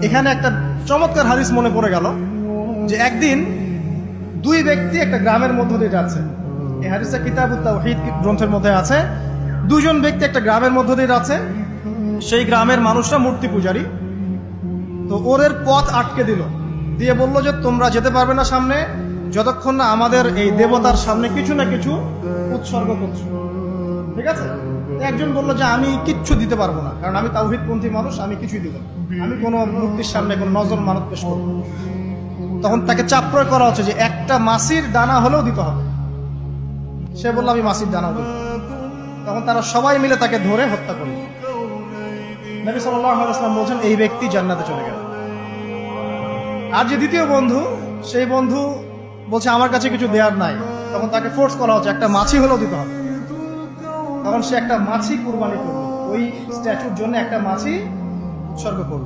এখানে একটা চমৎকার হাদিস মনে পড়ে গেল যে একদিন দুই ব্যক্তি একটা গ্রামের মধ্য দিয়ে যাচ্ছে। এই হাদিসটা কিতাবুত তাওহীদ গ্রন্থের মধ্যে আছে। দুজন ব্যক্তি একটা গ্রামের মধ্য দিয়ে যাচ্ছে। সেই গ্রামের মানুষরা মূর্তি পূজারী। তো ওদের পথ আটকে দিল, দিয়ে বললো যে তোমরা যেতে পারবে না সামনে যতক্ষণ না আমাদের এই দেবতার সামনে কিছু না কিছু উৎসর্গ করছো। ঠিক আছে? একজন বললো যে আমি কিচ্ছু দিতে পারবো না, কারণ আমি তাওহীদপন্থী মানুষ, আমি কিছুই দিব না, আমি কোনো মূর্তির সামনে কোনো নজর মানত পেশ করবো। তখন তাকে চাপ প্রয়োগ করা হচ্ছে যে একটা মাছির দানা হলেও দিতে হবে। সে বলল আমি মাছির দানাও দিব। তখন তারা সবাই মিলে তাকে ধরে হত্যা করল। নবী সাল্লাল্লাহু আলাইহি ওয়াসাল্লাম বলছেন এই ব্যক্তি জান্নাতে চলে গেল। আর যে দ্বিতীয় বন্ধু, সেই বন্ধু বলছে আমার কাছে কিছু দেওয়ার নাই। তখন তাকে ফোর্স করা হচ্ছে একটা মাছি হলেও দিতে হবে। তখন সে একটা মাছি কুরবানি করলো, ওই স্ট্যাচুর জন্য একটা মাছি উৎসর্গ করলো।